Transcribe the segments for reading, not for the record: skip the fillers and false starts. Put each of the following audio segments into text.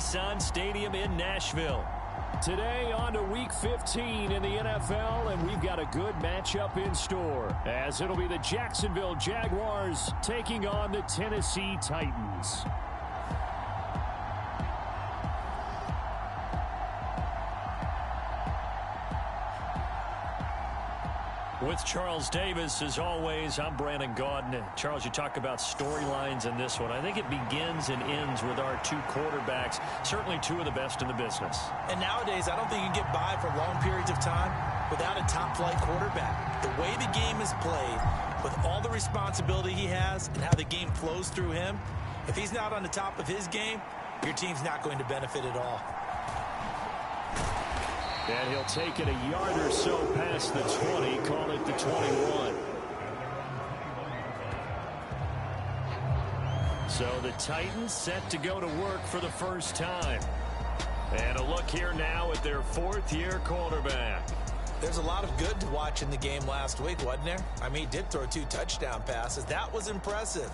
Nissan Stadium in Nashville. Today on to Week 15 in the NFL, and we've got a good matchup in store, as it'll be the Jacksonville Jaguars taking on the Tennessee Titans. With Charles Davis, as always, I'm Brandon Gaudin. Charles, you talk about storylines in this one. I think it begins and ends with our two quarterbacks, certainly two of the best in the business. And nowadays, I don't think you can get by for long periods of time without a top-flight quarterback. The way the game is played, with all the responsibility he has and how the game flows through him, if he's not on the top of his game, your team's not going to benefit at all. And he'll take it a yard or so past the 20, call it the 21. So the Titans set to go to work for the first time. And a look here now at their fourth-year quarterback. There's a lot of good to watch in the game last week, wasn't there? I mean, he did throw 2 touchdown passes. That was impressive.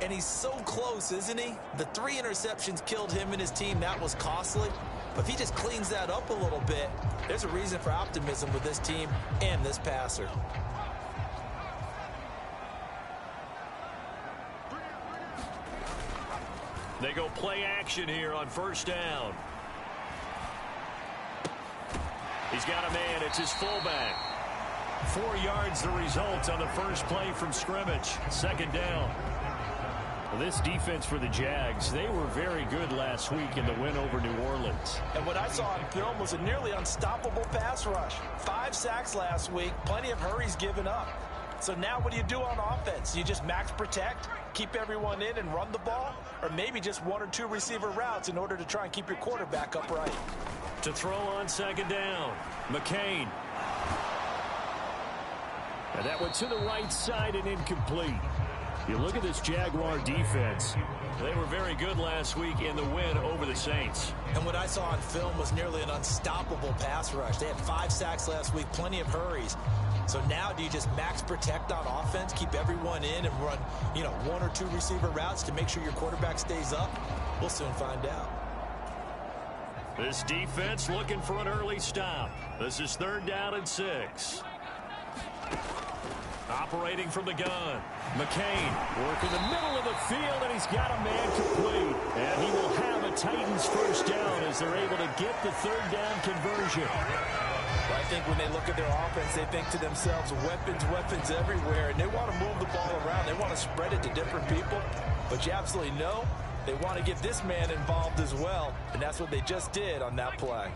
And he's so close, isn't he? The 3 interceptions killed him and his team. That was costly. But if he just cleans that up a little bit, there's a reason for optimism with this team and this passer. They go play action here on first down. He's got a man. It's his fullback. 4 yards the result on the first play from scrimmage. Second down. Well, this defense for the Jags, they were very good last week in the win over New Orleans. And what I saw on film was a nearly unstoppable pass rush. 5 sacks last week, plenty of hurries given up. So now what do you do on offense? You just max protect, keep everyone in and run the ball, or maybe just 1 or 2 receiver routes in order to try and keep your quarterback upright. To throw on second down, McCain. And that went to the right side and incomplete. You look at this Jaguar defense. They were very good last week in the win over the Saints. And what I saw on film was nearly an unstoppable pass rush. They had 5 sacks last week, plenty of hurries. So now do you just max protect on offense, keep everyone in and run, 1 or 2 receiver routes to make sure your quarterback stays up? We'll soon find out. This defense looking for an early stop. This is 3rd down and 6. Operating from the gun. McCain working the middle of the field, and he's got a man complete. And he will have a Titans first down as they're able to get the 3rd down conversion. Well, I think when they look at their offense, they think to themselves, weapons everywhere, and they want to move the ball around. They want to spread it to different people. But you absolutely know they want to get this man involved as well, and that's what they just did on that play.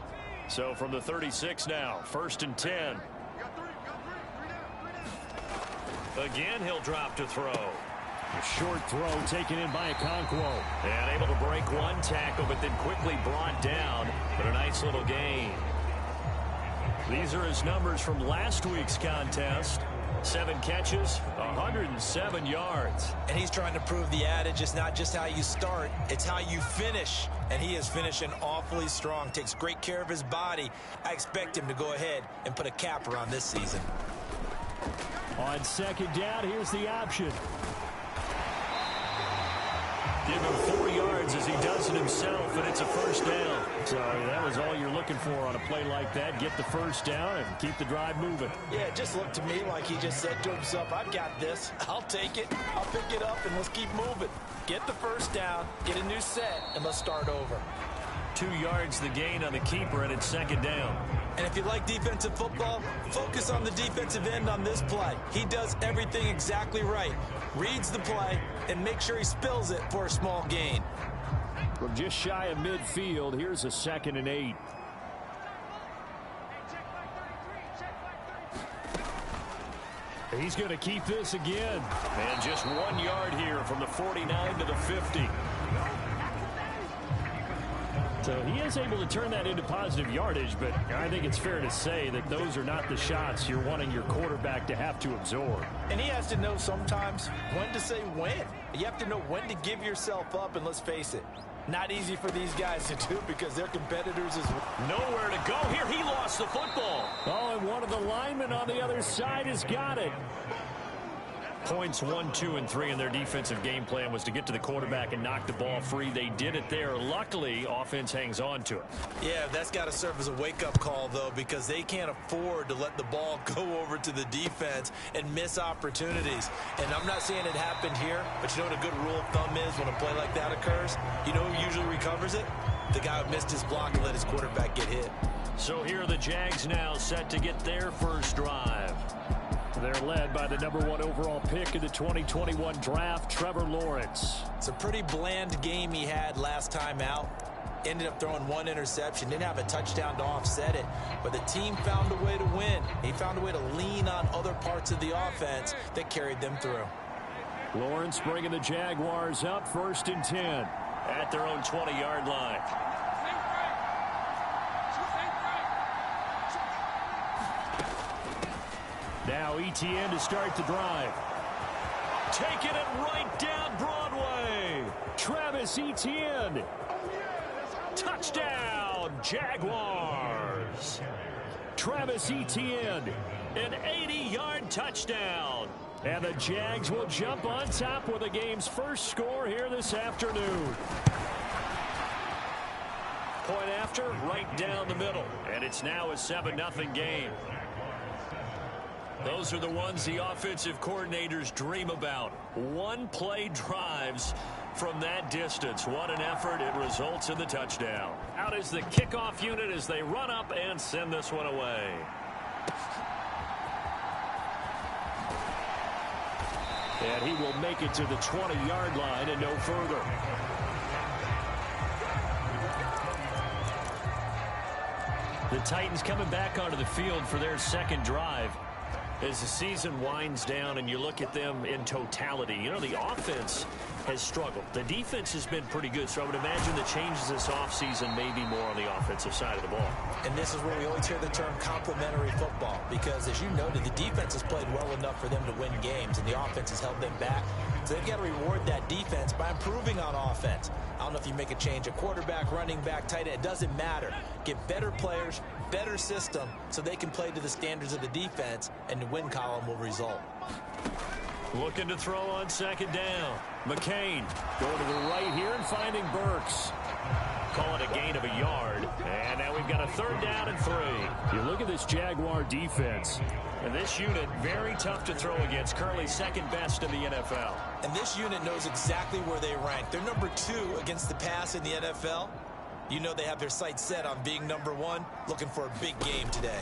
So from the 36 now, 1st and 10. Again, he'll drop to throw. A short throw taken in by Okonkwo. And able to break 1 tackle, but then quickly brought down. But a nice little gain. These are his numbers from last week's contest. 7 catches, 107 yards. And he's trying to prove the adage, it's not just how you start, it's how you finish. And he is finishing awfully strong. Takes great care of his body. I expect him to go ahead and put a capper on this season. On second down, here's the option. Give him 4 yards as he does it himself, and it's a first down. So that was all you're looking for on a play like that. Get the first down and keep the drive moving. Yeah, it just looked to me like he just said to himself, I've got this. I'll take it. I'll pick it up, and let's keep moving. Get the first down, get a new set, and let's start over. 2 yards the gain on the keeper, and it's second down. And if you like defensive football, focus on the defensive end on this play. He does everything exactly right. Reads the play and make sure he spills it for a small gain. From just shy of midfield, here's a 2nd and 8. He's going to keep this again. And just 1 yard here from the 49 to the 50. So he is able to turn that into positive yardage, but I think it's fair to say that those are not the shots you're wanting your quarterback to have to absorb. And he has to know sometimes when to say when. You have to know when to give yourself up, and let's face it, not easy for these guys to do because they're competitors as well. Nowhere to go here. He lost the football. Oh, and one of the linemen on the other side has got it. Points 1, 2, and 3 in their defensive game plan was to get to the quarterback and knock the ball free. They did it there. Luckily, offense hangs on to it. Yeah, that's got to serve as a wake-up call, though, because they can't afford to let the ball go over to the defense and miss opportunities. And I'm not saying it happened here, but you know what a good rule of thumb is when a play like that occurs? You know who usually recovers it? The guy who missed his block and let his quarterback get hit. So here are the Jags now set to get their first drive. They're led by the number 1 overall pick in the 2021 draft, Trevor Lawrence. It's a pretty bland game he had last time out. Ended up throwing 1 interception. Didn't have a touchdown to offset it. But the team found a way to win. He found a way to lean on other parts of the offense that carried them through. Lawrence bringing the Jaguars up 1st and 10 at their own 20-yard line. Now Etienne to start the drive. Taking it right down Broadway. Travis Etienne. Touchdown, Jaguars. Travis Etienne, an 80-yard touchdown. And the Jags will jump on top with the game's first score here this afternoon. Point after, right down the middle. And it's now a 7-0 game. Those are the ones the offensive coordinators dream about. One-play drives from that distance. What an effort. It results in the touchdown. Out is the kickoff unit as they run up and send this one away. And he will make it to the 20-yard line and no further. The Titans coming back onto the field for their second drive. As the season winds down and you look at them in totality, you know, the offense has struggled. The defense has been pretty good, so I would imagine the changes this offseason may be more on the offensive side of the ball. And this is where we always hear the term complementary football, because as you noted, the defense has played well enough for them to win games, and the offense has held them back. So they've got to reward that defense by improving on offense. I don't know if you make a change at quarterback, running back, tight end. It doesn't matter. Get better players, better system, so they can play to the standards of the defense, and the win column will result. Looking to throw on second down. McCain going to the right here and finding Burks. Call it a gain of a yard. And now we've got a 3rd down and 3. You look at this Jaguar defense. And this unit, very tough to throw against. Currently second best in the NFL. And this unit knows exactly where they rank. They're number 2 against the pass in the NFL. You know they have their sights set on being number 1, looking for a big game today.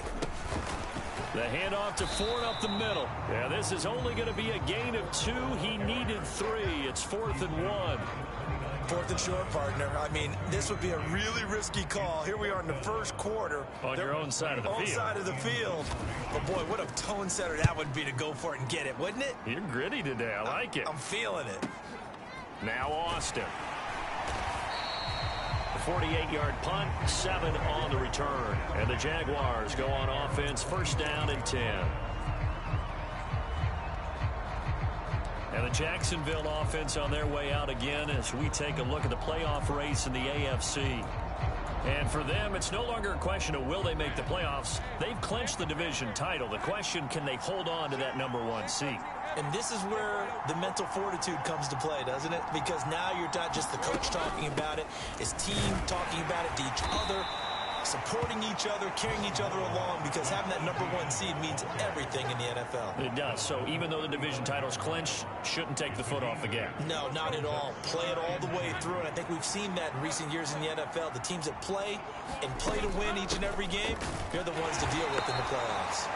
The handoff to Ford up the middle. Yeah, this is only going to be a gain of 2. He needed 3. It's 4th and 1. 4th and short, partner. I mean, this would be a really risky call. Here we are in the first quarter. On your own side of the field. Own side of the field. But, boy, what a tone setter that would be to go for it and get it, wouldn't it? You're gritty today. I like it. I'm feeling it. Now Austin. 48-yard punt, 7 on the return. And the Jaguars go on offense, 1st down and 10. And the Jacksonville offense on their way out again as we take a look at the playoff race in the AFC. And for them, it's no longer a question of will they make the playoffs. They've clinched the division title. The question, can they hold on to that number 1 seed? And this is where the mental fortitude comes to play, doesn't it? Because now you're not just the coach talking about it, his team talking about it to each other, supporting each other, carrying each other along, because having that number 1 seed means everything in the NFL. It does. So even though the division title's clinched, shouldn't take the foot off the gas. No, not at all. Play it all the way through, and I think we've seen that in recent years in the NFL. The teams that play and play to win each and every game, they're the ones to deal with in the playoffs.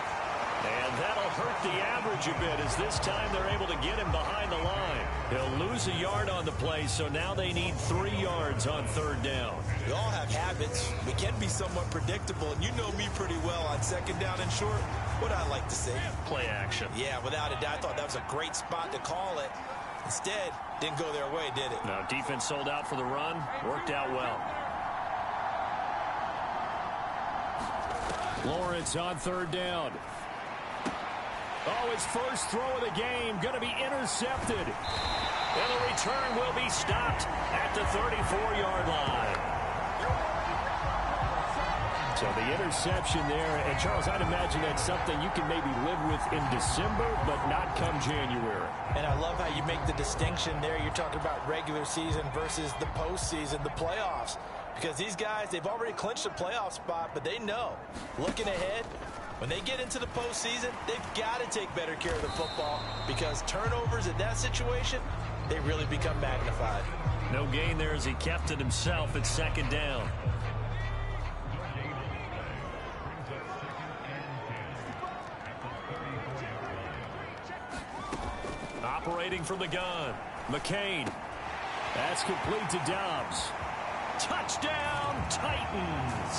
And that'll hurt the average a bit as this time they're able to get him behind the line. He'll lose a yard on the play, so now they need 3 yards on 3rd down. We all have habits. We can be somewhat predictable, and you know me pretty well on 2nd down and short. What I like to see. Play action. Yeah, without a doubt. I thought that was a great spot to call it. Instead, didn't go their way, did it? Now, defense sold out for the run. Worked out well. Lawrence on 3rd down. Oh, his first throw of the game going to be intercepted. And the return will be stopped at the 34-yard line. So the interception there, and Charles, I'd imagine that's something you can maybe live with in December, but not come January. And I love how you make the distinction there. You're talking about regular season versus the postseason, the playoffs. Because these guys, they've already clinched a playoff spot, but they know, looking ahead, when they get into the postseason, they've got to take better care of the football because turnovers in that situation, they really become magnified. No gain there as he kept it himself at second down. Operating from the gun, McCain. That's complete to Dobbs. Touchdown, Titans.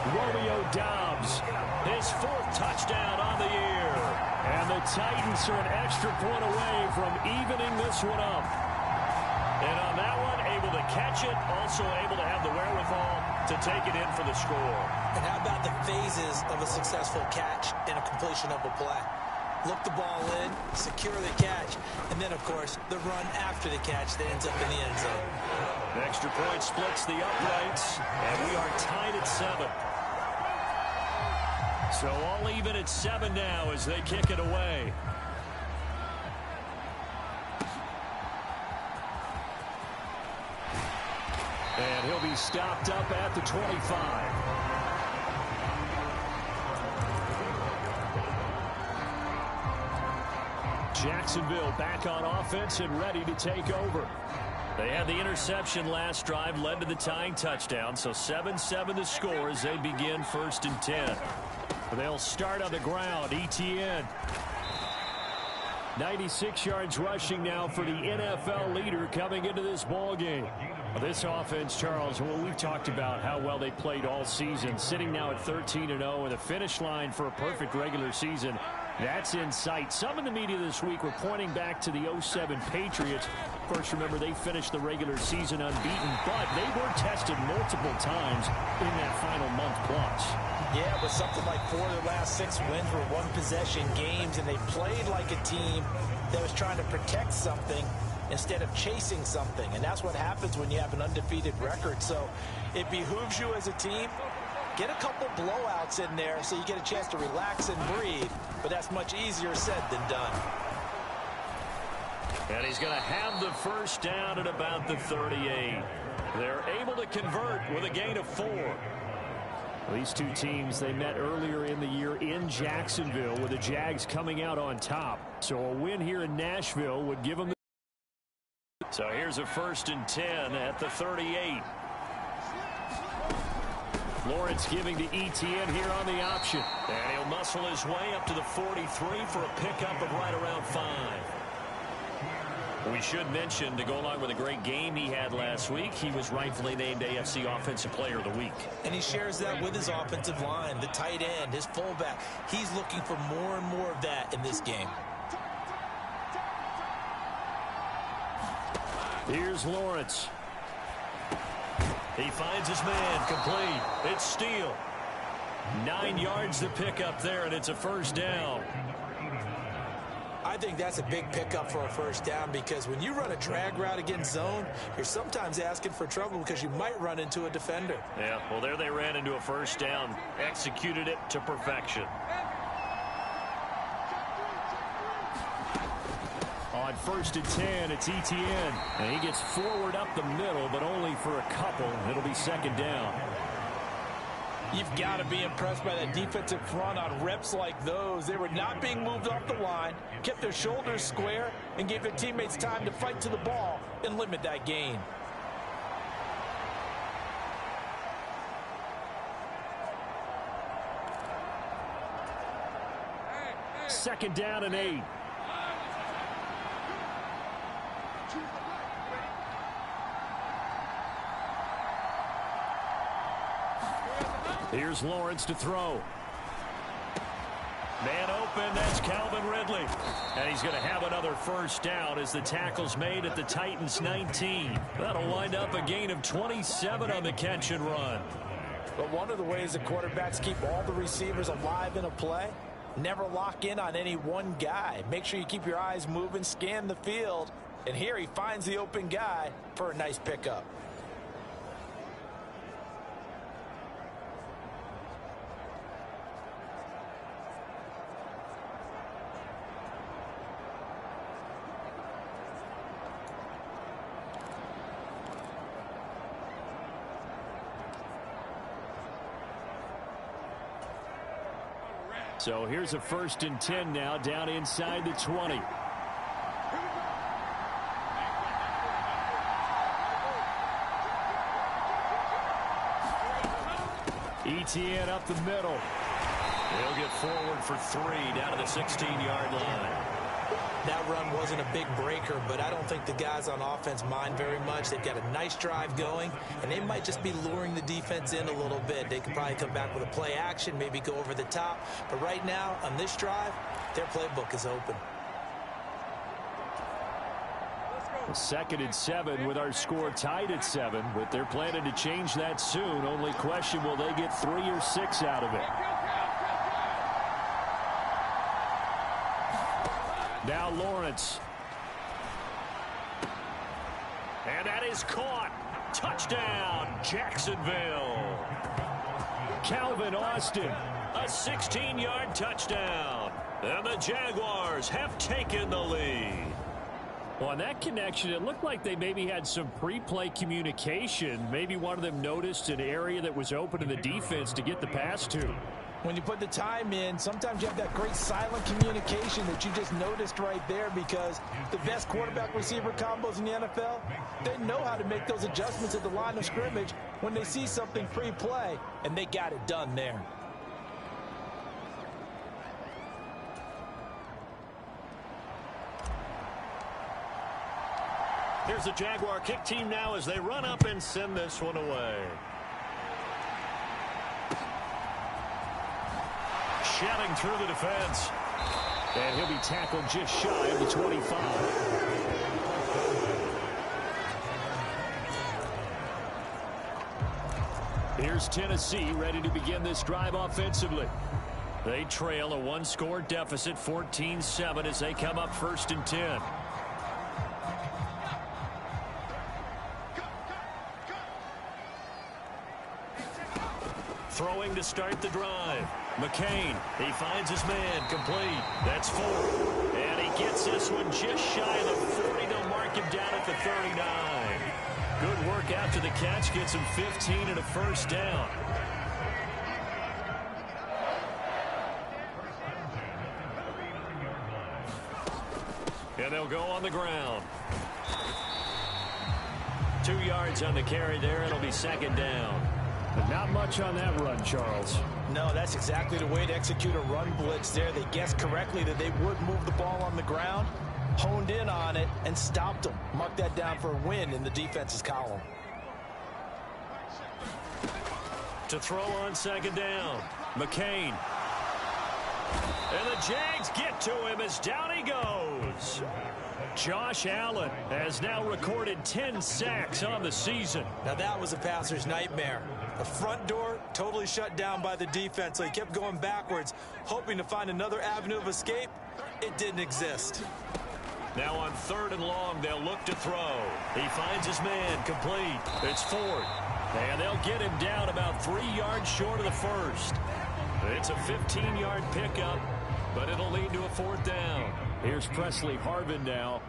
Romeo Dobbs, his 4th touchdown on the year. And the Titans are an extra point away from evening this one up. And on that one, able to catch it, also able to have the wherewithal to take it in for the score. And how about the phases of a successful catch and a completion of a play? Look the ball in, secure the catch, and then, of course, the run after the catch that ends up in the end zone. The extra point splits the uprights, and we are tied at 7. So all even at 7 now as they kick it away. And he'll be stopped up at the 25. Jacksonville back on offense and ready to take over. They had the interception last drive, led to the tying touchdown, so 7-7 the score as they begin 1st and 10. They'll start on the ground. Etienne. 96 yards rushing now for the NFL leader coming into this ball game. This offense, Charles, well, we've talked about how well they played all season, sitting now at 13-0 and a finish line for a perfect regular season. That's in sight. Some in the media this week were pointing back to the 07 Patriots. Of course, remember, they finished the regular season unbeaten, but they were tested multiple times in that final month plus. Yeah, but something like 4 of their last 6 wins were one-possession games, and they played like a team that was trying to protect something instead of chasing something. And that's what happens when you have an undefeated record. So it behooves you as a team, get a couple blowouts in there so you get a chance to relax and breathe. But that's much easier said than done. And he's going to have the first down at about the 38. They're able to convert with a gain of 4. These two teams, they met earlier in the year in Jacksonville with the Jags coming out on top. So a win here in Nashville would give them the... So here's a 1st and 10 at the 38. Lawrence giving to Etienne here on the option. And he'll muscle his way up to the 43 for a pickup of right around 5. We should mention, to go along with a great game he had last week, he was rightfully named AFC Offensive Player of the Week. And he shares that with his offensive line, the tight end, his fullback. He's looking for more and more of that in this game. Here's Lawrence. He finds his man, complete. It's Steele. 9 yards to pick up there, and it's a first down. I think that's a big pickup for a first down because when you run a drag route against zone, you're sometimes asking for trouble because you might run into a defender. Yeah, well, there they ran into a first down, executed it to perfection. On 1st and 10, it's Etienne. And he gets forward up the middle, but only for a couple. It'll be second down. You've got to be impressed by that defensive front on reps like those. They were not being moved off the line, kept their shoulders square, and gave their teammates time to fight to the ball and limit that gain. Second down and 8. Here's Lawrence to throw. Man open, that's Calvin Ridley. And he's going to have another first down as the tackle's made at the Titans' 19. That'll wind up a gain of 27 on the catch and run. But one of the ways the quarterbacks keep all the receivers alive in a play, never lock in on any one guy. Make sure you keep your eyes moving, scan the field. And here he finds the open guy for a nice pickup. So here's a 1st and 10 now, down inside the 20. ETN up the middle. He'll get forward for 3 down to the 16-yard line. That run wasn't a big breaker, but I don't think the guys on offense mind very much. They've got a nice drive going, and they might just be luring the defense in a little bit. They could probably come back with a play action, maybe go over the top. But right now, on this drive, their playbook is open. 2nd and 7 with our score tied at 7, but they're planning to change that soon. Only question, will they get 3 or 6 out of it? Now Lawrence. And that is caught. Touchdown, Jacksonville. Calvin Austin, a 16-yard touchdown. And the Jaguars have taken the lead. Well, on that connection, it looked like they maybe had some pre-play communication. Maybe one of them noticed an area that was open to the defense to get the pass to. When you put the time in, sometimes you have that great silent communication that you just noticed right there, because the best quarterback-receiver combos in the NFL, they know how to make those adjustments at the line of scrimmage when they see something pre-play, and they got it done there. Here's the Jaguar kick team now as they run up and send this one away. Shouting through the defense. And he'll be tackled just shy of the 25. Here's Tennessee ready to begin this drive offensively. They trail a 1-score deficit, 14-7, as they come up 1st and 10. Throwing to start the drive. McCain, he finds his man, complete. That's 4. And he gets this one just shy of the 40. They'll mark him down at the 39. Good work after the catch. Gets him 15 and a 1st down. And they'll go on the ground. 2 yards on the carry there. It'll be 2nd down. But not much on that run, Charles. No, that's exactly the way to execute a run blitz there. They guessed correctly that they would move the ball on the ground, honed in on it, and stopped them. Mark that down for a win in the defense's column. To throw on 2nd down, McCain. And the Jags get to him as down he goes. Josh Allen has now recorded 10 sacks on the season. Now that was a passer's nightmare. The front door totally shut down by the defense, so he kept going backwards, hoping to find another avenue of escape. It didn't exist. Now on 3rd and long, they'll look to throw. He finds his man, complete. It's 4th. And they'll get him down about 3 yards short of the 1st. It's a 15-yard pickup, but it'll lead to a 4th down. Here's Presley Harvin now.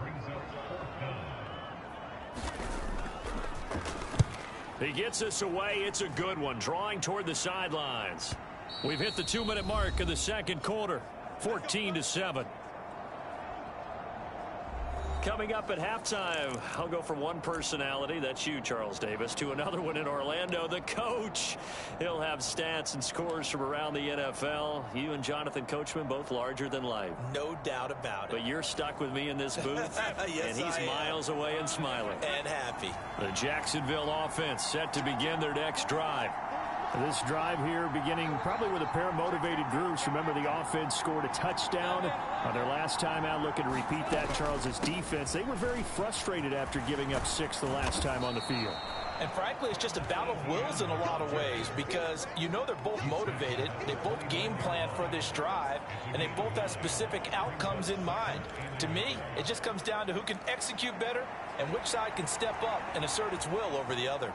He gets us away. It's a good one, drawing toward the sidelines. We've hit the 2-minute mark of the 2nd quarter, 14-7. Coming up at halftime, I'll go from one personality, that's you, Charles Davis, to another one in Orlando, the coach. He'll have stats and scores from around the NFL. You and Jonathan Coachman, both larger than life. No doubt about it. But you're stuck with me in this booth, yes, and he's miles away and smiling. And happy. The Jacksonville offense set to begin their next drive. This drive here beginning probably with a pair of motivated groups. Remember, the offense scored a touchdown on their last time out. Looking to repeat that. Charles's defense, they were very frustrated after giving up 6 the last time on the field. And frankly, it's just a battle of wills in a lot of ways, because you know they're both motivated. They both game plan for this drive, and they both have specific outcomes in mind. To me, it just comes down to who can execute better and which side can step up and assert its will over the other.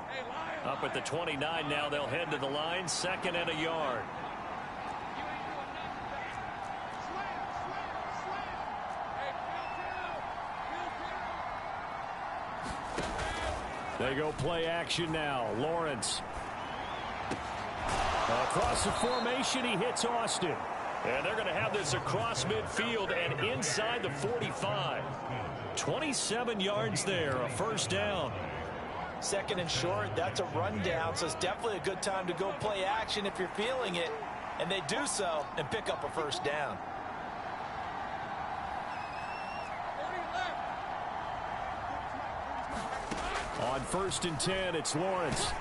Up at the 29 now, they'll head to the line, 2nd and a yard. They go play action now. Lawrence. Across the formation, he hits Austin. And they're going to have this across midfield and inside the 45. 27 yards there, a first down. Second and short, that's a rundown, so it's definitely a good time to go play action if you're feeling it. And they do so and pick up a first down. On 1st and 10, it's Lawrence.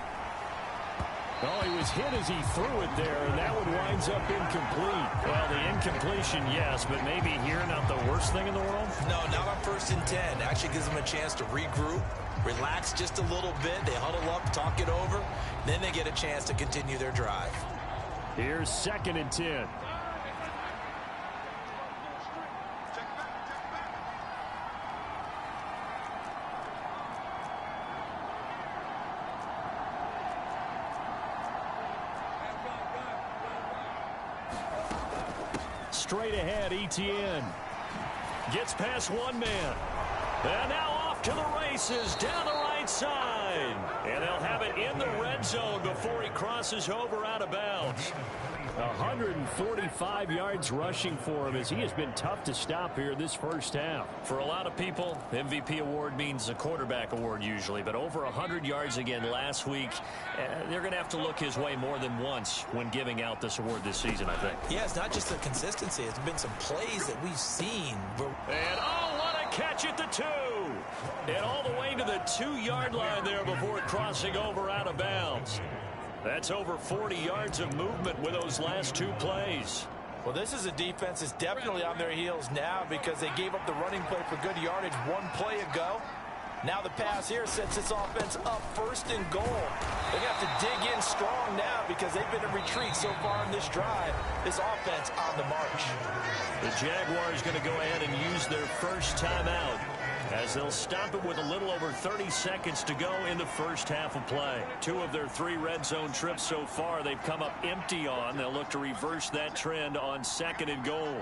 Oh, he was hit as he threw it there, and that one winds up incomplete. Well, the incompletion, yes, but maybe here not the worst thing in the world? No, not on 1st and 10. Actually gives them a chance to regroup, relax just a little bit. They huddle up, talk it over. Then they get a chance to continue their drive. Here's 2nd and 10. Straight ahead, Etienne. Gets past one man. And now off to the races down the right side. And they'll have it in the red zone before he crosses over out of bounds. 145 yards rushing for him as he has been tough to stop here this first half. For a lot of people, MVP award means a quarterback award usually, but over 100 yards again last week. They're going to have to look his way more than once when giving out this award this season, I think. Yeah, it's not just the consistency. It's been some plays that we've seen. And oh, what a catch at the 2. And all the way to the 2-yard line there before crossing over out of bounds. That's over 40 yards of movement with those last 2 plays. Well, this is a defense that's definitely on their heels now because they gave up the running play for good yardage 1 play ago. Now the pass here sets this offense up 1st and goal. They're going to have to dig in strong now because they've been in retreat so far in this drive. This offense on the march. The Jaguars going to go ahead and use their first timeout as they'll stop it with a little over 30 seconds to go in the first half of play. 2 of their 3 red zone trips so far they've come up empty on. They'll look to reverse that trend on 2nd and goal.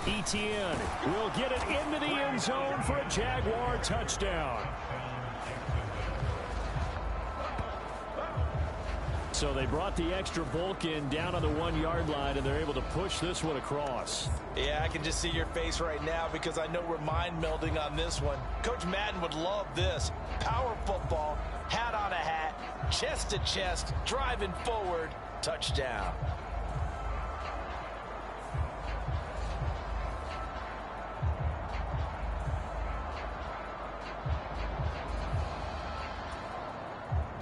Etienne will get it into the end zone for a Jaguar touchdown. So they brought the extra bulk in down on the 1-yard line, and they're able to push this one across. Yeah, I can just see your face right now because I know we're mind melding on this one. Coach Madden would love this. Power football, hat on a hat, chest to chest, driving forward, touchdown.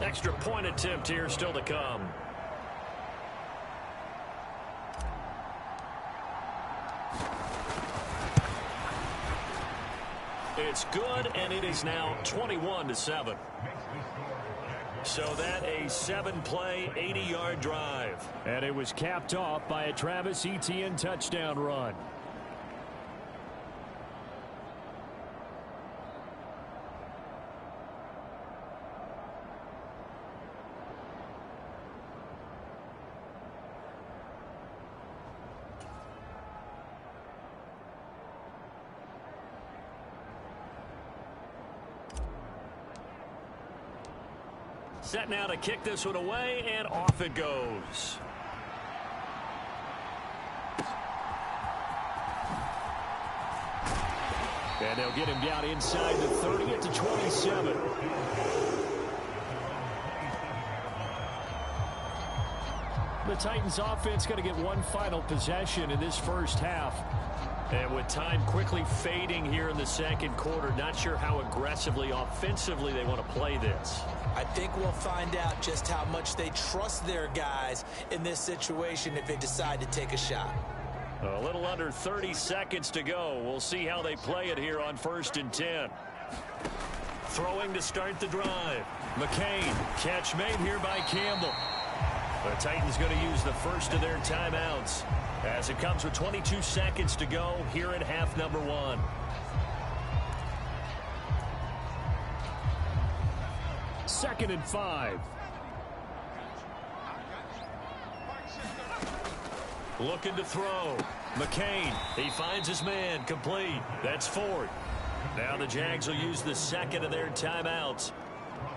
Extra point attempt here still to come. It's good, and it is now 21-7. So that a 7-play, 80-yard drive. And it was capped off by a Travis Etienne touchdown run. Set now to kick this one away, and off it goes. And they'll get him down inside the 30 at the 27. The Titans offense going to get one final possession in this first half. And with time quickly fading here in the second quarter, not sure how aggressively, offensively they want to play this. I think we'll find out just how much they trust their guys in this situation if they decide to take a shot. A little under 30 seconds to go. We'll see how they play it here on 1st and 10. Throwing to start the drive. McCain, catch made here by Campbell. The Titans going to use the first of their timeouts as it comes with 22 seconds to go here in half number 1. Second and 5. Looking to throw. McCain, he finds his man, complete. That's 4th. Now the Jags will use the second of their timeouts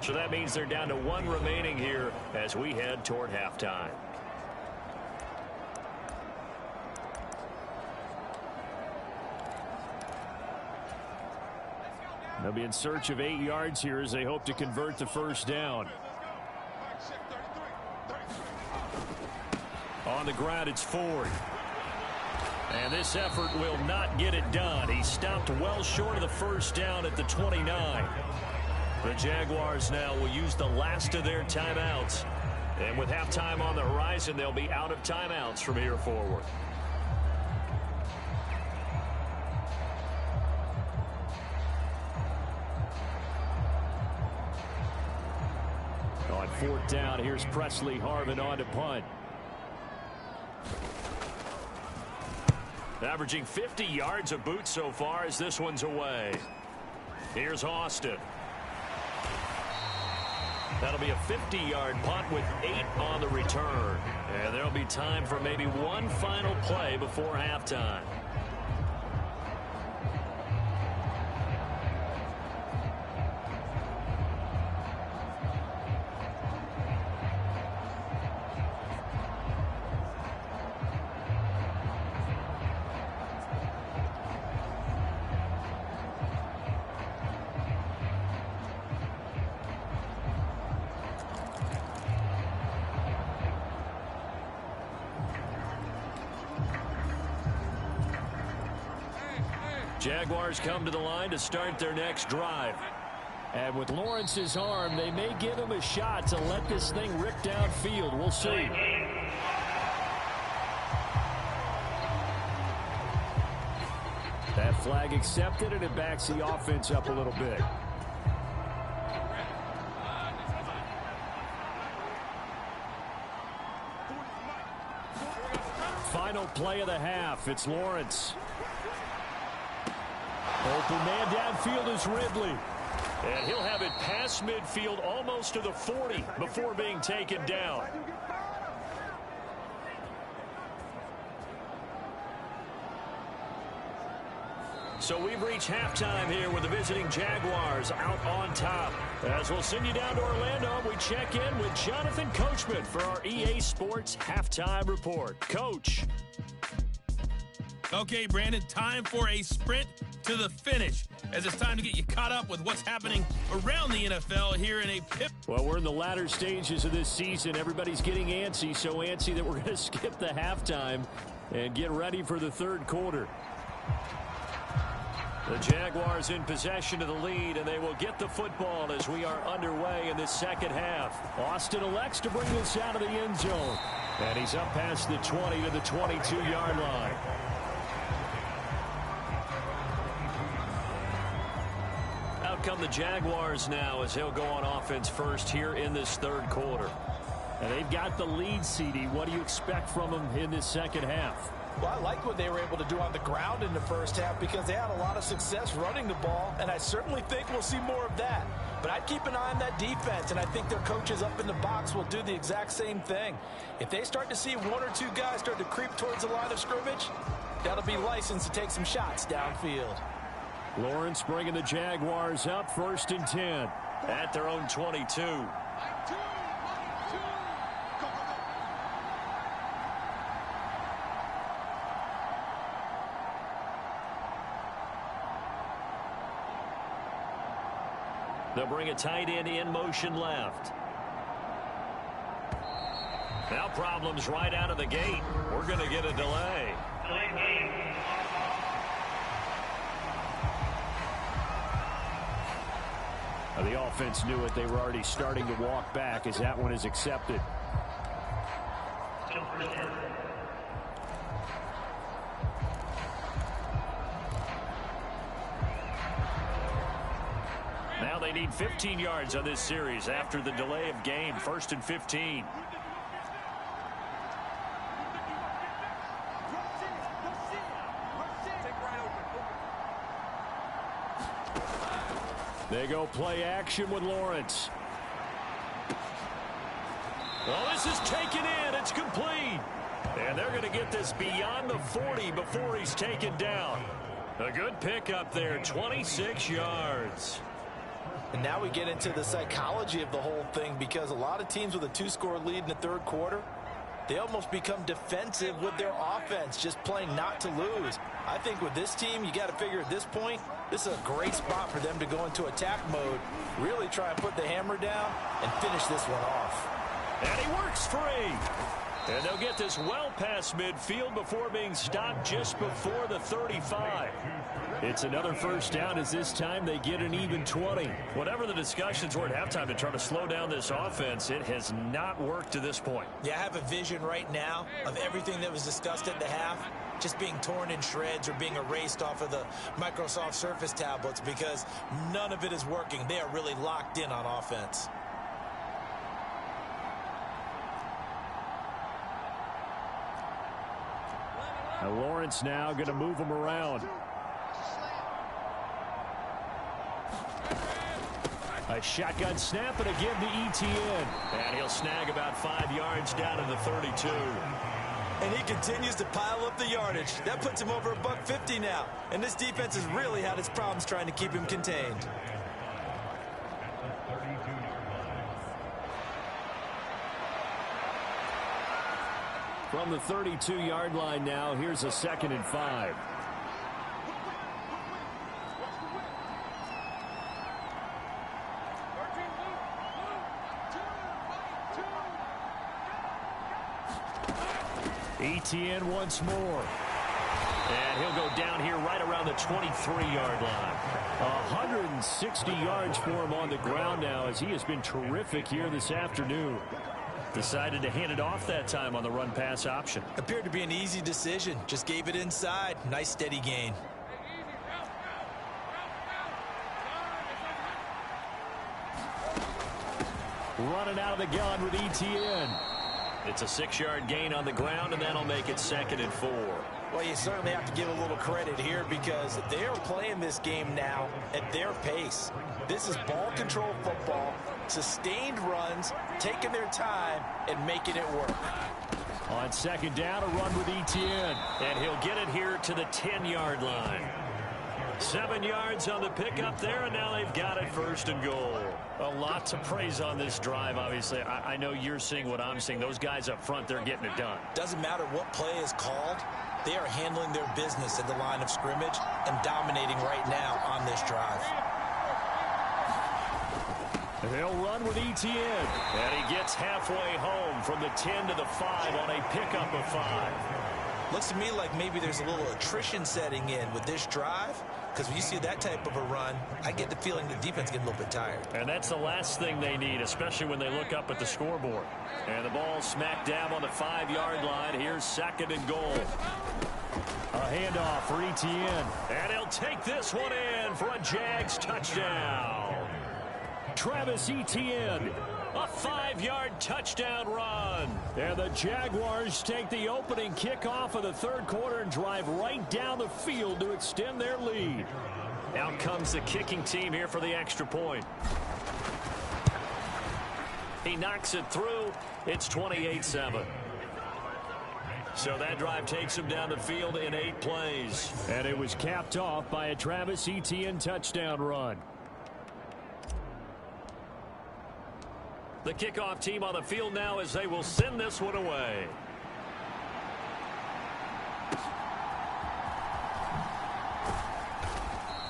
So that means they're down to 1 remaining here as we head toward halftime. They'll be in search of 8 yards here as they hope to convert the first down. On the ground, it's Ford. And this effort will not get it done. He stopped well short of the first down at the 29. The Jaguars now will use the last of their timeouts. And with halftime on the horizon, they'll be out of timeouts from here forward. On 4th down, here's Presley Harvin on to punt. Averaging 50 yards a boot so far as this one's away. Here's Austin. That'll be a 50-yard punt with 8 on the return. And there'll be time for maybe one final play before halftime. Jaguars come to the line to start their next drive. And with Lawrence's arm, they may give him a shot to let this thing rip downfield. We'll see. That flag accepted, and it backs the offense up a little bit. Final play of the half. It's Lawrence. Open man downfield is Ridley. And he'll have it past midfield almost to the 40 before being taken down. So we've reached halftime here with the visiting Jaguars out on top. As we'll send you down to Orlando, we check in with Jonathan Coachman for our EA Sports Halftime Report. Coach. Okay, Brandon, time for a sprint to the finish, as it's time to get you caught up with what's happening around the NFL here in a pip. Well, we're in the latter stages of this season. Everybody's getting antsy, so antsy that we're going to skip the halftime and get ready for the third quarter. The Jaguars in possession of the lead, and they will get the football as we are underway in this second half. Austin elects to bring this out of the end zone, and he's up past the 20 to the 22-yard line. Out come the Jaguars now as he'll go on offense first here in this third quarter. And they've got the lead, CD. What do you expect from them in this second half? Well, I like what they were able to do on the ground in the first half because they had a lot of success running the ball, and I certainly think we'll see more of that. But I'd keep an eye on that defense, and I think their coaches up in the box will do the exact same thing. If they start to see one or two guys start to creep towards the line of scrimmage, that'll be licensed to take some shots downfield. Lawrence bringing the Jaguars up 1st and 10 at their own 22. They'll bring a tight end in motion left. Now problems right out of the gate. We're going to get a delay. The offense knew it. They were already starting to walk back as that one is accepted. Now they need 15 yards on this series after the delay of game. 1st and 15. They go play action with Lawrence. Well, this is taken in. It's complete. And they're going to get this beyond the 40 before he's taken down. A good pickup there, 26 yards. And now we get into the psychology of the whole thing, because a lot of teams with a 2-score lead in the third quarter, they almost become defensive with their offense, just playing not to lose. I think with this team, you got to figure at this point, this is a great spot for them to go into attack mode, really try and put the hammer down and finish this one off. And he works free. And they'll get this well past midfield before being stopped just before the 35. It's another first down, as this time they get an even 20. Whatever the discussions were at halftime to try to slow down this offense, it has not worked to this point. Yeah, I have a vision right now of everything that was discussed at the half just being torn in shreds or being erased off of the Microsoft Surface tablets, because none of it is working. They are really locked in on offense. And Lawrence now going to move him around. A shotgun snap and a give to Etienne. And he'll snag about 5 yards down to the 32. And he continues to pile up the yardage. That puts him over $150 now. And this defense has really had its problems trying to keep him contained. From the 32-yard line now, here's a 2nd and 5. Etienne once more. And he'll go down here right around the 23-yard line. 160 yards for him on the ground now, as he has been terrific here this afternoon. Decided to hand it off that time on the run-pass option. Appeared to be an easy decision. Just gave it inside. Nice steady gain. Running out of the gun with Etienne. It's a 6-yard gain on the ground, and that'll make it 2nd and 4. Well, you certainly have to give a little credit here, because they're playing this game now at their pace. This is ball control football, sustained runs, taking their time and making it work. On 2nd down, a run with Etienne. And he'll get it here to the 10-yard line. 7 yards on the pickup there, and now they've got it 1st and goal. A lot to praise on this drive, obviously. I know you're seeing what I'm seeing. Those guys up front, they're getting it done. Doesn't matter what play is called. They are handling their business at the line of scrimmage and dominating right now on this drive. They'll run with Etienne. And he gets halfway home from the 10 to the 5 on a pickup of 5. Looks to me like maybe there's a little attrition setting in with this drive, because when you see that type of a run, I get the feeling the defense getting a little bit tired. And that's the last thing they need, especially when they look up at the scoreboard. And the ball smack dab on the 5-yard line. Here's 2nd and goal. A handoff for Etienne. And he'll take this one in for a Jags touchdown. Travis Etienne, a 5-yard touchdown run. And the Jaguars take the opening kickoff of the third quarter and drive right down the field to extend their lead. Out comes the kicking team here for the extra point. He knocks it through. It's 28-7. So that drive takes him down the field in 8 plays. And it was capped off by a Travis Etienne touchdown run. The kickoff team on the field now, as they will send this one away.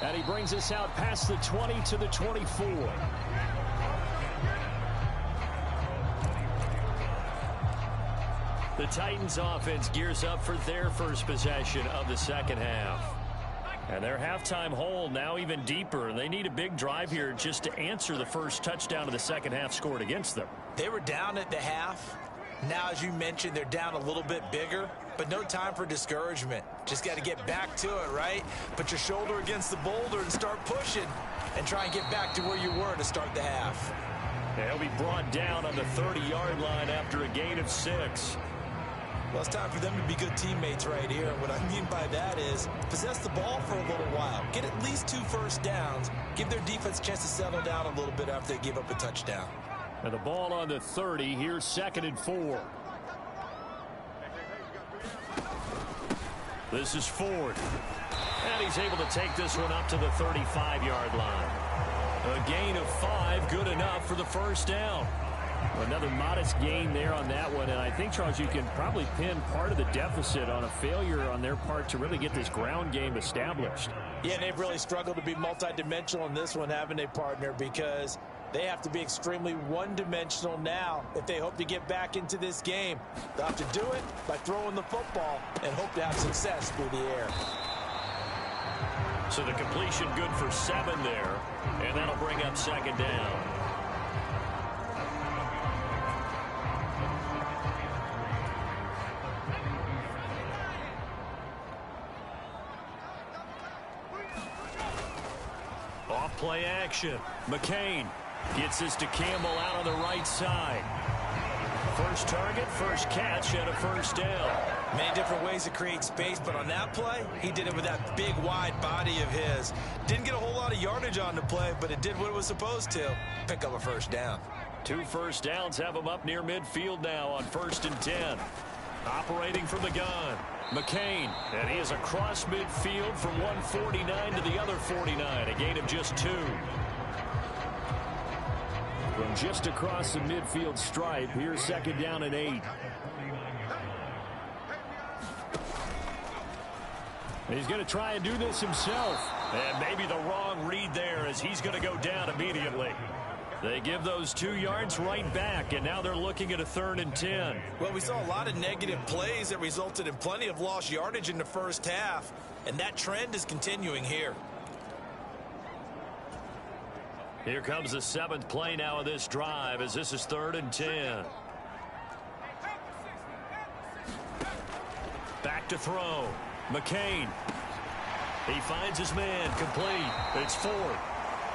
And he brings us out past the 20 to the 24. The Titans offense gears up for their first possession of the second half. And their halftime hole now even deeper. They need a big drive here just to answer the first touchdown of the second half scored against them. They were down at the half. Now, as you mentioned, they're down a little bit bigger, but no time for discouragement. Just got to get back to it, right? Put your shoulder against the boulder and start pushing and try and get back to where you were to start the half. And he'll be brought down on the 30-yard line after a gain of 6. Well, it's time for them to be good teammates right here. And what I mean by that is possess the ball for a little while. Get at least 2 first downs. Give their defense a chance to settle down a little bit after they give up a touchdown. And the ball on the 30. Here's 2nd and 4. This is Ford. And he's able to take this one up to the 35-yard line. A gain of 5, good enough for the first down. Another modest gain there on that one, and I think, Charles, you can probably pin part of the deficit on a failure on their part to really get this ground game established. Yeah, they've really struggled to be multidimensional in this one, haven't they, partner? Because they have to be extremely one-dimensional now if they hope to get back into this game. They'll have to do it by throwing the football and hope to have success through the air. So the completion good for 7 there, and that'll bring up second down. Off play action. McCain gets this to Campbell out on the right side. First target, first catch, and a first down. Many different ways to create space, but on that play, he did it with that big, wide body of his. Didn't get a whole lot of yardage on the play, but it did what it was supposed to. Pick up a first down. 2 first downs have him up near midfield now on 1st and 10. Operating from the gun, McCain, and he is across midfield from 149 to the other 49, a gain of just 2. From just across the midfield stripe, here's second down and 8. He's going to try and do this himself. And maybe the wrong read there as he's going to go down immediately. They give those 2 yards right back, and now they're looking at a 3rd and 10. Well, we saw a lot of negative plays that resulted in plenty of lost yardage in the first half, and that trend is continuing here. Here comes the 7th play now of this drive as this is 3rd and 10. Back to throw. McCain. He finds his man complete. It's 4th.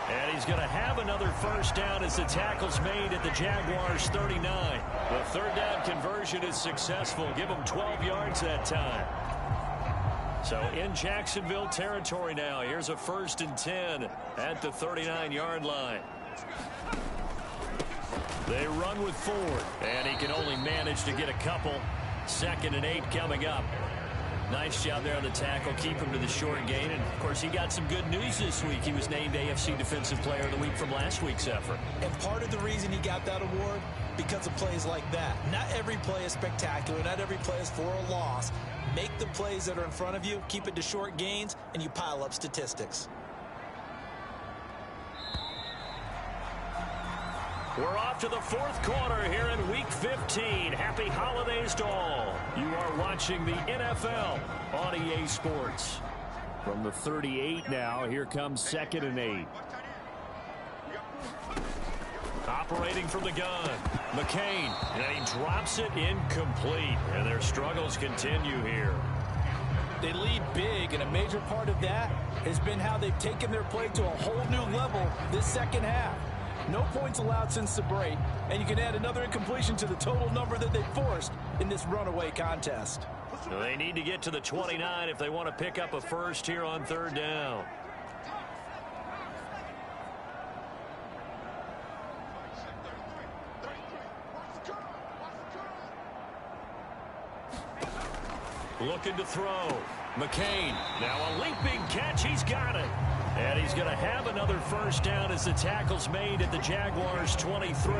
And he's going to have another first down as the tackle's made at the Jaguars' 39. The 3rd down conversion is successful. Give him 12 yards that time. So in Jacksonville territory now. Here's a 1st and 10 at the 39-yard line. They run with Ford, and he can only manage to get a couple. 2nd and 8 coming up. Nice job there on the tackle. Keep him to the short gain. And, of course, he got some good news this week. He was named AFC Defensive Player of the Week from last week's effort. And part of the reason he got that award, because of plays like that. Not every play is spectacular. Not every play is for a loss. Make the plays that are in front of you, keep it to short gains, and you pile up statistics. We're off to the 4th quarter here in Week 15. Happy holidays to all. You are watching the NFL on EA Sports. From the 38 now, here comes 2nd and 8. Operating from the gun, McCain, and he drops it incomplete. And their struggles continue here. They lead big, and a major part of that has been how they've taken their play to a whole new level this second half. No points allowed since the break, and you can add another incompletion to the total number that they forced in this runaway contest. So they need to get to the 29 if they want to pick up a first here on 3rd down. Looking to throw. McCain, now a leaping catch. He's got it. And he's going to have another first down as the tackle's made at the Jaguars' 23.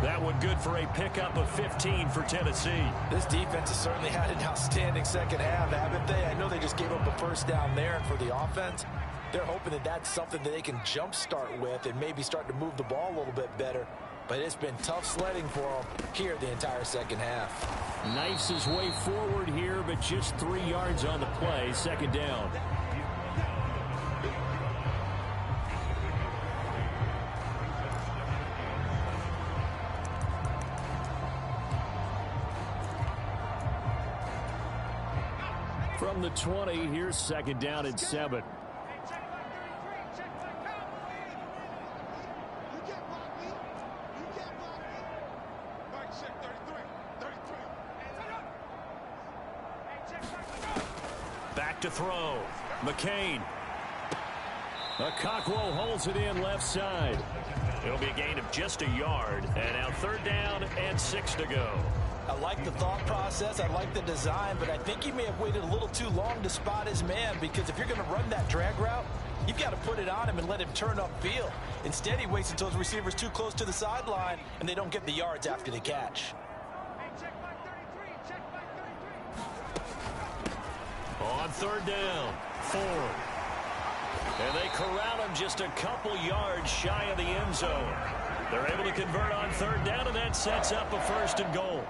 That one good for a pickup of 15 for Tennessee. This defense has certainly had an outstanding second half, haven't they? I know they just gave up a first down there, and for the offense, they're hoping that that's something that they can jumpstart with and maybe start to move the ball a little bit better. But it's been tough sledding for them here the entire second half. Knifes his way forward here, but just 3 yards on the play. 2nd down. From the 20, here's 2nd down and 7. Back to throw. McCain. Okakwo holds it in left side. It'll be a gain of just a yard. And now 3rd down and 6 to go. I like the thought process. I like the design, but I think he may have waited a little too long to spot his man, because if you're going to run that drag route, You've got to put it on him and let him turn upfield. Instead, he waits until his receiver's too close to the sideline, and they don't get the yards after the catch. On third down, Ford. And they corral him just a couple yards shy of the end zone. They're able to convert on third down, and that sets up a first and goal.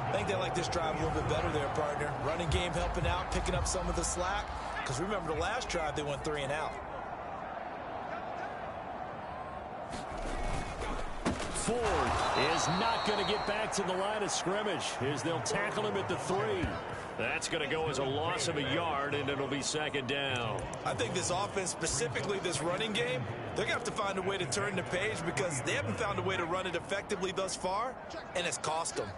I think they like this drive a little bit better there, partner. Running game helping out, picking up some of the slack. Because remember, the last drive, they went 3 and out. Ford is not going to get back to the line of scrimmage as they'll tackle him at the 3. That's going to go as a loss of a yard, and it'll be second down. I think this offense, specifically this running game, they're going to have to find a way to turn the page because they haven't found a way to run it effectively thus far, and it's cost them.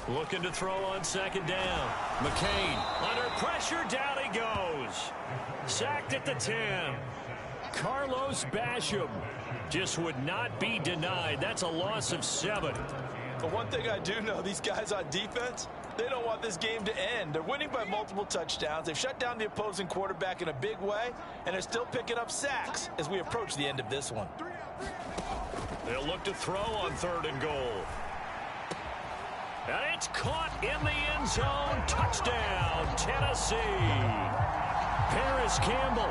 Looking to throw on second down. McCain under pressure, down he goes. Sacked at the 10. Carlos Basham just would not be denied. That's a loss of 7. But one thing I do know, these guys on defense, they don't want this game to end. They're winning by multiple touchdowns. They've shut down the opposing quarterback in a big way, and they're still picking up sacks as we approach the end of this one. They'll look to throw on third and goal. And it's caught in the end zone. Touchdown, Tennessee. Paris Campbell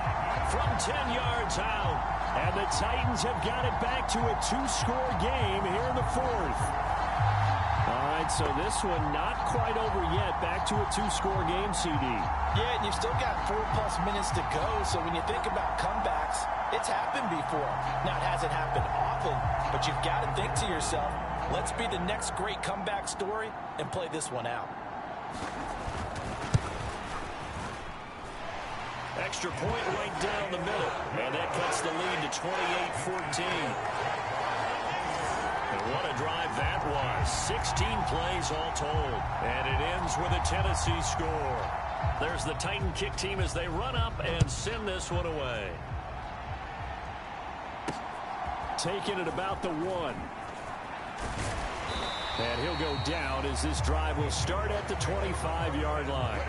from 10 yards out. And the Titans have got it back to a 2-score game here in the 4th. All right, so this one not quite over yet. Back to a 2-score game, CD. Yeah, and you've still got 4+ minutes to go. So when you think about comebacks, it's happened before. Now, it hasn't happened often, but you've got to think to yourself, let's be the next great comeback story and play this one out. Extra point right down the middle. And that cuts the lead to 28-14. And what a drive that was. 16 plays all told. And it ends with a Tennessee score. There's the Titan kick team as they run up and send this one away. Taking it about the 1. And he'll go down as this drive will start at the 25-yard line.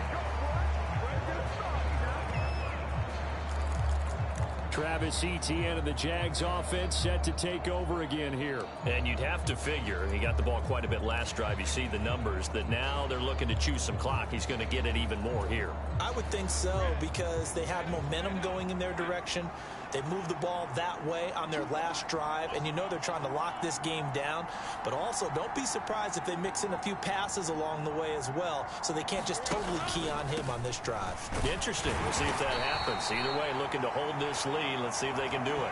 Travis Etienne and the Jags offense set to take over again here. And you'd have to figure, he got the ball quite a bit last drive. You see the numbers that now they're looking to chew some clock. He's going to get it even more here. I would think so because they had momentum going in their direction. They moved the ball that way on their last drive, and you know they're trying to lock this game down. But also, don't be surprised if they mix in a few passes along the way as well, so they can't just totally key on him on this drive. Interesting. We'll see if that happens. Either way, looking to hold this lead. Let's see if they can do it.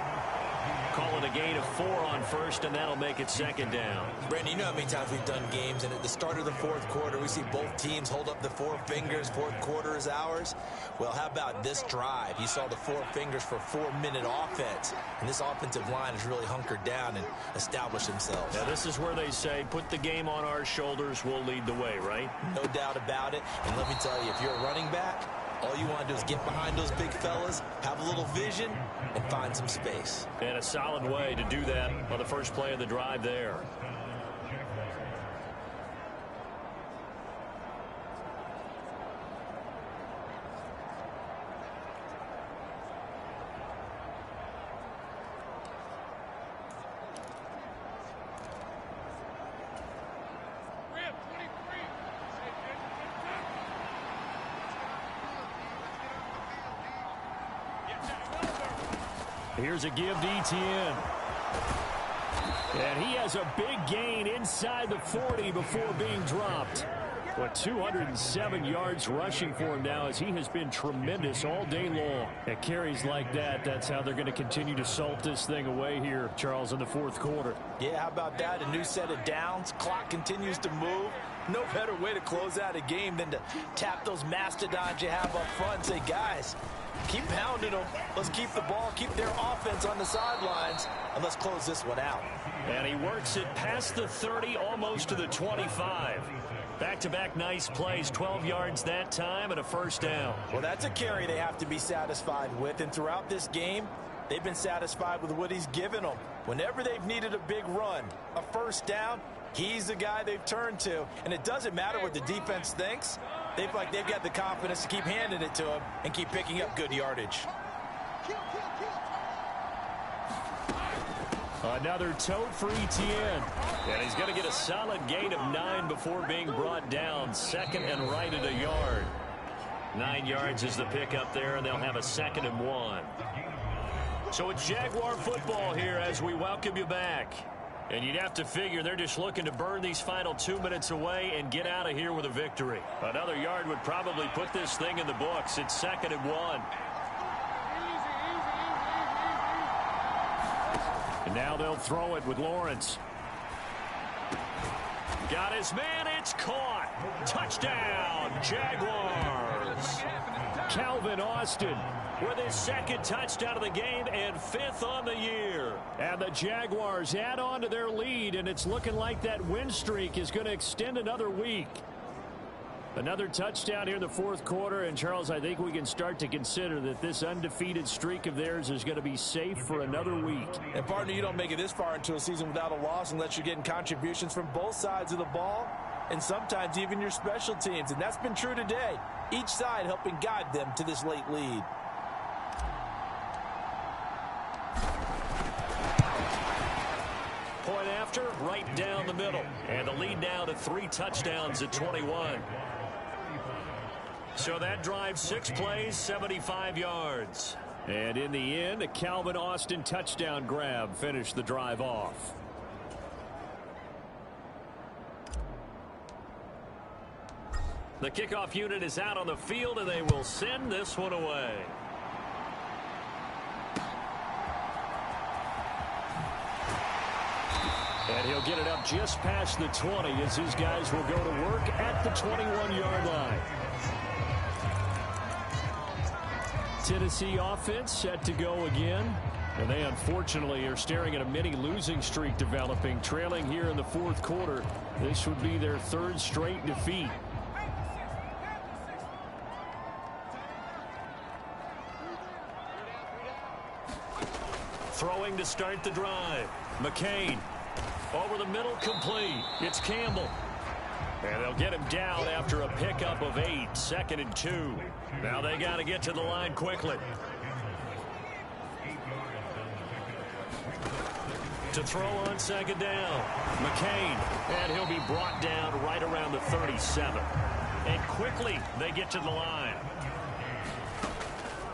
Calling a gain of 4 on first, and that'll make it second down. Brandon, you know how many times we've done games, and at the start of the 4th quarter, we see both teams hold up the 4 fingers, 4th quarter is ours. Well, how about this drive? You saw the 4 fingers for 4-minute offense, and this offensive line has really hunkered down and established themselves. Now, this is where they say, put the game on our shoulders, we'll lead the way, right? No doubt about it, and let me tell you, if you're a running back, all you want to do is get behind those big fellas, have a little vision, and find some space. And a solid way to do that on the first play of the drive there. Here's a give to Etienne. And he has a big gain inside the 40 before being dropped. But 207 yards rushing for him now as he has been tremendous all day long. At carries like that, that's how they're going to continue to salt this thing away here, Charles, in the 4th quarter. Yeah, how about that? A new set of downs. Clock continues to move. No better way to close out a game than to tap those mastodons you have up front and say, guys, keep pounding them. Let's keep the ball, keep their offense on the sidelines, and let's close this one out. And he works it past the 30, almost to the 25. Back-to-back nice plays, 12 yards that time and a first down. Well, that's a carry they have to be satisfied with, and throughout this game, they've been satisfied with what he's given them. Whenever they've needed a big run, a first down, he's the guy they've turned to. And it doesn't matter what the defense thinks. They feel like they've got the confidence to keep handing it to him and keep picking up good yardage. Another tote for Etienne. And he's going to get a solid gain of 9 before being brought down. Second and right at a yard. 9 yards is the pickup there, and they'll have a 2nd and 1. So it's Jaguar football here as we welcome you back. And you'd have to figure they're just looking to burn these final 2 minutes away and get out of here with a victory. Another yard would probably put this thing in the books. It's 2nd and 1. And now they'll throw it with Lawrence. Got his man. It's caught. Touchdown, Jaguars. Calvin Austin with his 2nd touchdown of the game and 5th on the year. And the Jaguars add on to their lead, and it's looking like that win streak is going to extend another week. Another touchdown here in the 4th quarter, and Charles, I think we can start to consider that this undefeated streak of theirs is going to be safe for another week. And partner, you don't make it this far into a season without a loss unless you're getting contributions from both sides of the ball and sometimes even your special teams, and that's been true today. Each side helping guide them to this late lead. Point after, right down the middle. And the lead now to 3 touchdowns at 21. So that drive, 6 plays, 75 yards. And in the end, a Calvin Austin touchdown grab finished the drive off. The kickoff unit is out on the field, and they will send this one away. And he'll get it up just past the 20 as his guys will go to work at the 21-yard line. Tennessee offense set to go again. And they unfortunately are staring at a mini losing streak developing, trailing here in the 4th quarter. This would be their 3rd straight defeat. Throwing to start the drive. McCain. Over the middle, complete. It's Campbell. And they'll get him down after a pickup of 8. 2nd and 2. Now they got to get to the line quickly. To throw on 2nd down. McCain. And he'll be brought down right around the 37. And quickly they get to the line.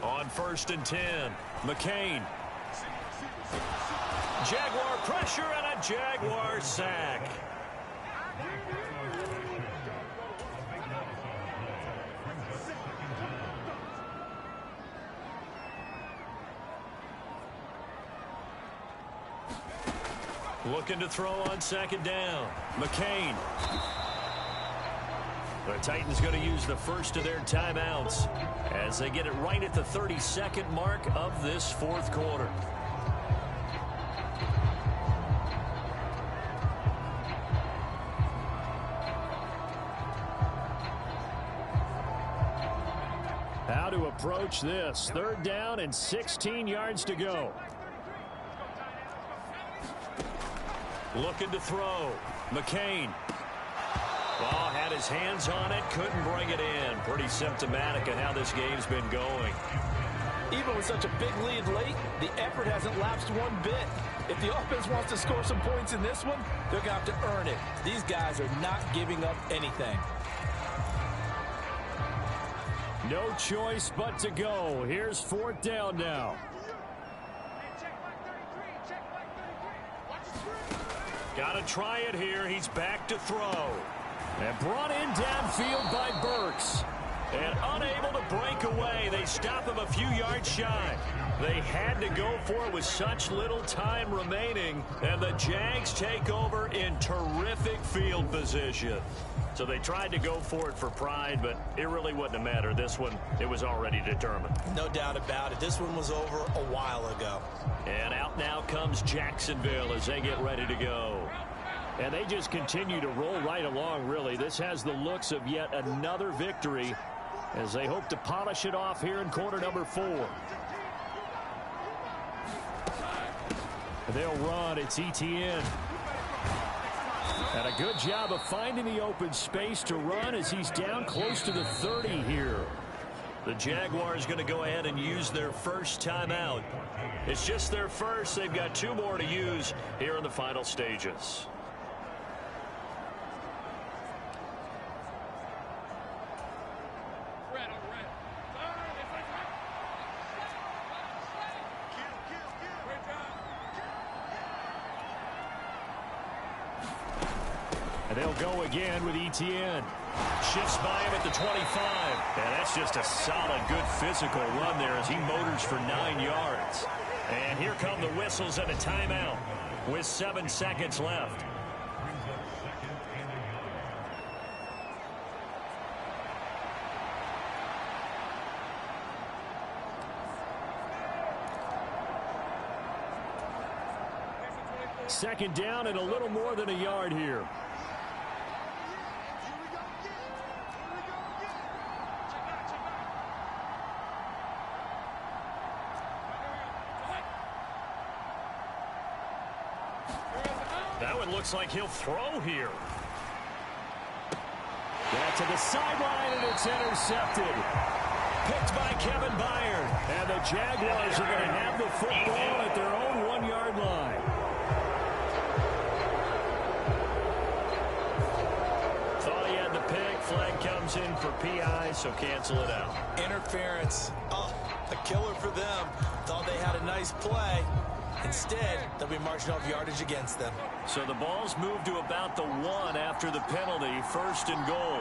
On 1st and 10. McCain. Jaguar pressure and a Jaguar sack. Looking to throw on 2nd down. McCain. The Titans going to use the first of their timeouts as they get it right at the 32nd mark of this 4th quarter. How to approach this. 3rd down and 16 yards to go. Looking to throw. McCain. Well, had his hands on it, couldn't bring it in. Pretty symptomatic of how this game's been going. Even with such a big lead late, the effort hasn't lapsed one bit. If the offense wants to score some points in this one, they're going to have to earn it. These guys are not giving up anything. No choice but to go. Here's 4th down now. Got to try it here. He's back to throw. And brought in downfield by Burks. And unable to break away. They stop him a few yards shy. They had to go for it with such little time remaining. And the Jags take over in terrific field position. So they tried to go for it for pride, but it really wouldn't have mattered. This one, it was already determined. No doubt about it. This one was over a while ago. And out now comes Jacksonville as they get ready to go. And they just continue to roll right along, really. This has the looks of yet another victory as they hope to polish it off here in quarter number 4. They'll run. It's Etienne. And a good job of finding the open space to run as he's down close to the 30 here. The Jaguars going to go ahead and use their first timeout. It's just their first. They've got 2 more to use here in the final stages. And they'll go again with Etienne. Shifts by him at the 25. And that's just a solid, good physical run there as he motors for 9 yards. And here come the whistles and a timeout with 7 seconds left. Second down and a little more than a yard here. That one looks like he'll throw here. Back to the sideline, and it's intercepted. Picked by Kevin Byard. And the Jaguars are going to have the football at their own 1-yard line. Thought he had the pick. Flag comes in for PI, so cancel it out. Interference. Oh, a killer for them. Thought they had a nice play. Instead, they'll be marching off yardage against them. So the ball's moved to about the 1 after the penalty. First and goal.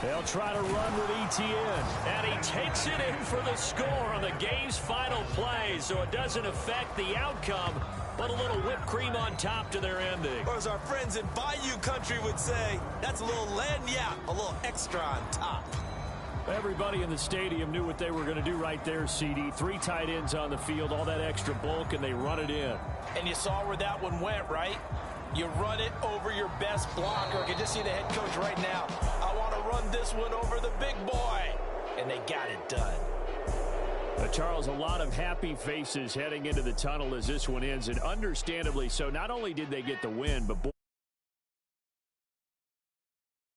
They'll try to run with Etienne. And he takes it in for the score on the game's final play. So it doesn't affect the outcome, but a little whipped cream on top to their ending. Or as our friends in Bayou Country would say, that's a little lagniappe, a little extra on top. Everybody in the stadium knew what they were going to do right there, CD. 3 tight ends on the field, all that extra bulk, and they run it in. And you saw where that one went, right? You run it over your best blocker. You can just see the head coach right now. I want to run this one over the big boy. And they got it done. Charles, a lot of happy faces heading into the tunnel as this one ends, and understandably so. Not only did they get the win, but